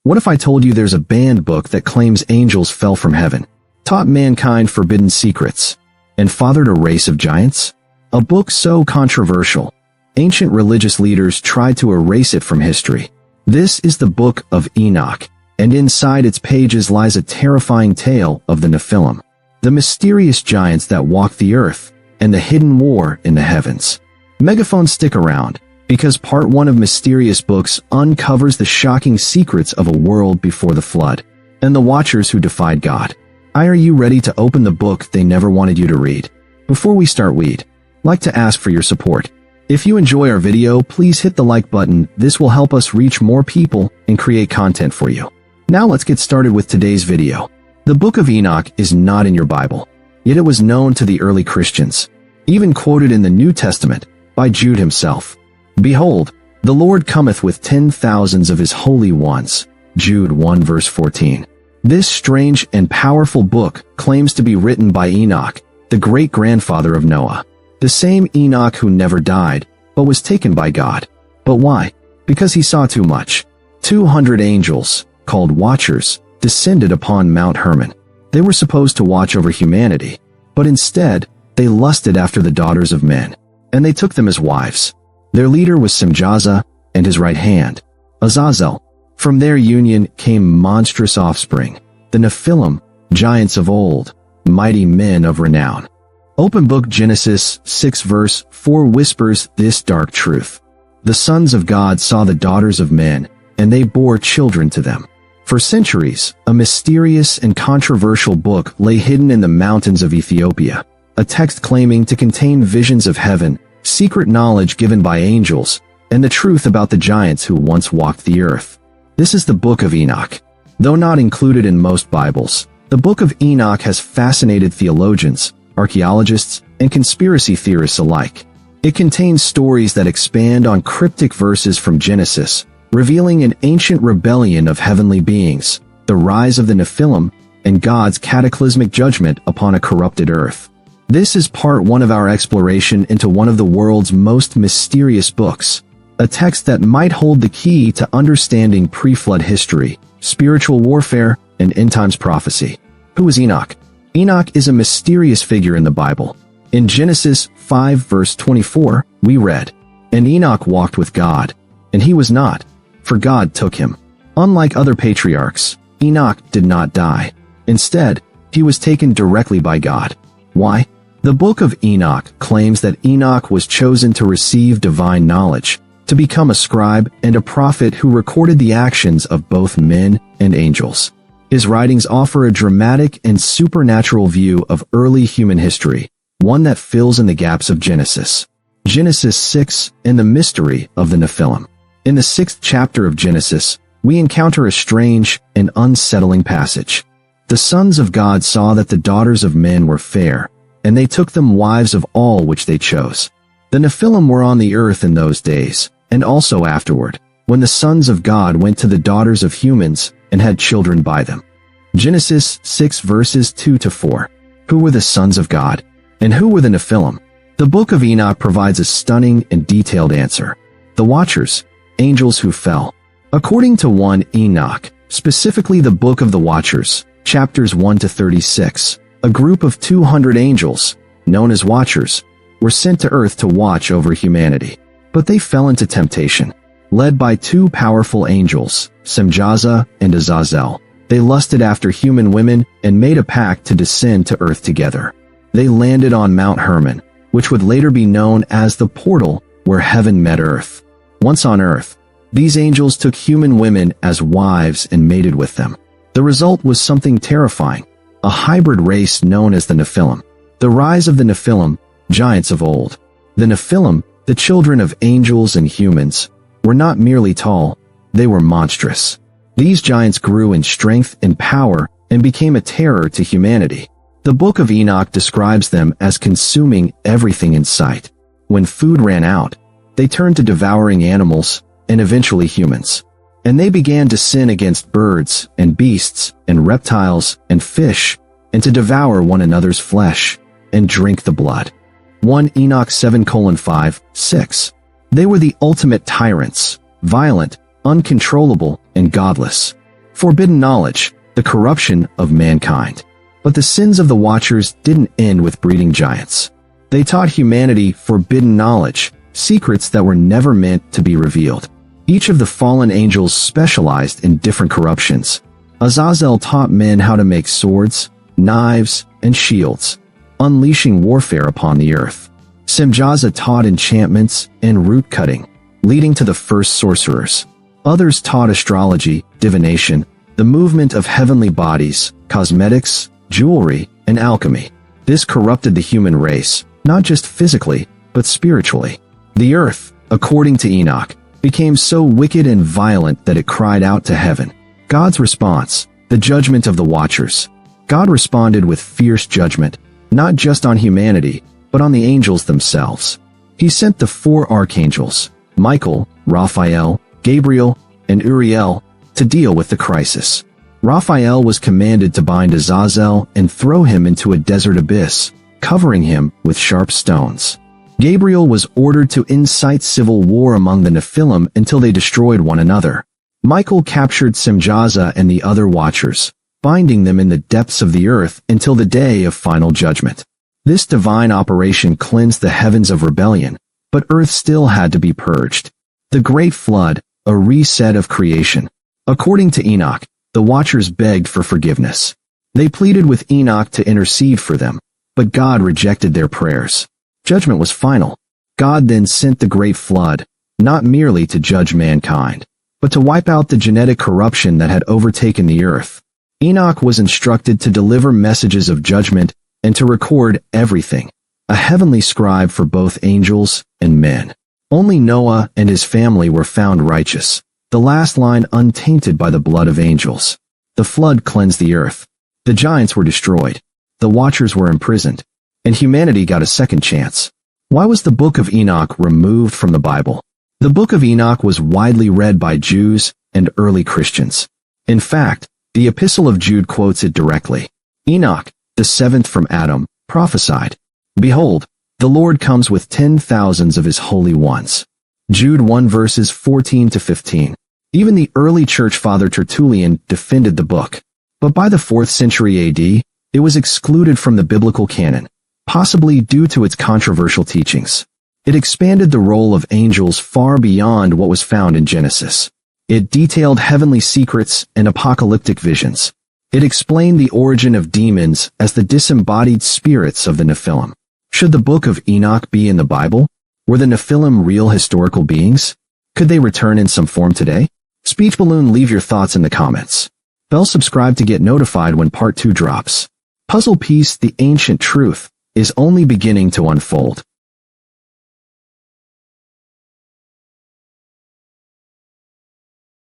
What if I told you there's a banned book that claims angels fell from heaven, taught mankind forbidden secrets, and fathered a race of giants? A book so controversial, ancient religious leaders tried to erase it from history. This is the Book of Enoch, and inside its pages lies a terrifying tale of the Nephilim, the mysterious giants that walk the earth, and the hidden war in the heavens. Megaphones, stick around, because part 1 of Mysterious Books uncovers the shocking secrets of a world before the flood, and the Watchers who defied God. Are you ready to open the book they never wanted you to read? Before we start, we'd like to ask for your support. If you enjoy our video, please hit the like button. This will help us reach more people and create content for you. Now let's get started with today's video. The Book of Enoch is not in your Bible, yet it was known to the early Christians, even quoted in the New Testament by Jude himself. Behold, the Lord cometh with 10,000s of his holy ones. Jude 1 verse 14. This strange and powerful book claims to be written by Enoch, the great-grandfather of Noah. The same Enoch who never died, but was taken by God. But why? Because he saw too much. 200 angels, called Watchers, descended upon Mount Hermon. They were supposed to watch over humanity, but instead, they lusted after the daughters of men, and they took them as wives. Their leader was Semjaza, and his right hand, Azazel. From their union came monstrous offspring, the Nephilim, giants of old, mighty men of renown. Open Book Genesis 6 verse 4 whispers this dark truth. The sons of God saw the daughters of men, and they bore children to them. For centuries, a mysterious and controversial book lay hidden in the mountains of Ethiopia, a text claiming to contain visions of heaven, secret knowledge given by angels, and the truth about the giants who once walked the earth. This is the Book of Enoch. Though not included in most Bibles, the Book of Enoch has fascinated theologians, archaeologists, and conspiracy theorists alike. It contains stories that expand on cryptic verses from Genesis, revealing an ancient rebellion of heavenly beings, the rise of the Nephilim, and God's cataclysmic judgment upon a corrupted earth. This is part 1 of our exploration into one of the world's most mysterious books, a text that might hold the key to understanding pre-flood history, spiritual warfare, and end-times prophecy. Who is Enoch? Enoch is a mysterious figure in the Bible. In Genesis 5 verse 24, we read, "And Enoch walked with God, and he was not, for God took him." Unlike other patriarchs, Enoch did not die. Instead, he was taken directly by God. Why? The Book of Enoch claims that Enoch was chosen to receive divine knowledge, to become a scribe and a prophet who recorded the actions of both men and angels. His writings offer a dramatic and supernatural view of early human history, one that fills in the gaps of Genesis. Genesis 6 and the mystery of the Nephilim. In the 6th chapter of Genesis, we encounter a strange and unsettling passage. The sons of God saw that the daughters of men were fair, and they took them wives of all which they chose. The Nephilim were on the earth in those days, and also afterward, when the sons of God went to the daughters of humans and had children by them. Genesis 6 verses 2 to 4. Who were the sons of God? And who were the Nephilim? The Book of Enoch provides a stunning and detailed answer. The Watchers, angels who fell. According to 1 Enoch, specifically the Book of the Watchers, chapters 1 to 36, a group of 200 angels, known as Watchers, were sent to earth to watch over humanity. But they fell into temptation. Led by 2 powerful angels, Semjaza and Azazel, they lusted after human women and made a pact to descend to earth together. They landed on Mount Hermon, which would later be known as the portal where heaven met earth. Once on earth, these angels took human women as wives and mated with them. The result was something terrifying, a hybrid race known as the Nephilim. The rise of the Nephilim, giants of old. The Nephilim, the children of angels and humans, were not merely tall, they were monstrous. These giants grew in strength and power and became a terror to humanity. The Book of Enoch describes them as consuming everything in sight. When food ran out, they turned to devouring animals and eventually humans. And they began to sin against birds and beasts and reptiles and fish, and to devour one another's flesh and drink the blood. 1 Enoch 7:5, 6. They were the ultimate tyrants, violent, uncontrollable, and godless. Forbidden knowledge, the corruption of mankind. But the sins of the Watchers didn't end with breeding giants. They taught humanity forbidden knowledge, secrets that were never meant to be revealed. Each of the fallen angels specialized in different corruptions. Azazel taught men how to make swords, knives, and shields, unleashing warfare upon the earth. Semjaza taught enchantments and root cutting, leading to the first sorcerers. Others taught astrology, divination, the movement of heavenly bodies, cosmetics, jewelry, and alchemy. This corrupted the human race, not just physically, but spiritually. The earth, according to Enoch, became so wicked and violent that it cried out to heaven. God's response, the judgment of the Watchers. God responded with fierce judgment, not just on humanity, but on the angels themselves. He sent the 4 archangels, Michael, Raphael, Gabriel, and Uriel, to deal with the crisis. Raphael was commanded to bind Azazel and throw him into a desert abyss, covering him with sharp stones. Gabriel was ordered to incite civil war among the Nephilim until they destroyed one another. Michael captured Semjaza and the other Watchers, binding them in the depths of the earth until the day of final judgment. This divine operation cleansed the heavens of rebellion, but earth still had to be purged. The Great Flood, a reset of creation. According to Enoch, the Watchers begged for forgiveness. They pleaded with Enoch to intercede for them, but God rejected their prayers. Judgment was final. God then sent the Great Flood, not merely to judge mankind, but to wipe out the genetic corruption that had overtaken the earth. Enoch was instructed to deliver messages of judgment and to record everything, a heavenly scribe for both angels and men. Only Noah and his family were found righteous, the last line untainted by the blood of angels. The flood cleansed the earth. The giants were destroyed. The Watchers were imprisoned, and humanity got a second chance. Why was the Book of Enoch removed from the Bible? The Book of Enoch was widely read by Jews and early Christians. In fact, the Epistle of Jude quotes it directly. Enoch, the 7th from Adam, prophesied, "Behold, the Lord comes with 10,000s of his holy ones." Jude 1 verses 14 to 15. Even the early church father Tertullian defended the book. But by the 4th century AD, it was excluded from the biblical canon, possibly due to its controversial teachings. It expanded the role of angels far beyond what was found in Genesis. It detailed heavenly secrets and apocalyptic visions. It explained the origin of demons as the disembodied spirits of the Nephilim. Should the Book of Enoch be in the Bible? Were the Nephilim real historical beings? Could they return in some form today? Speech Balloon, leave your thoughts in the comments. Bell subscribe to get notified when part 2 drops. Puzzle piece, the ancient truth, is only beginning to unfold.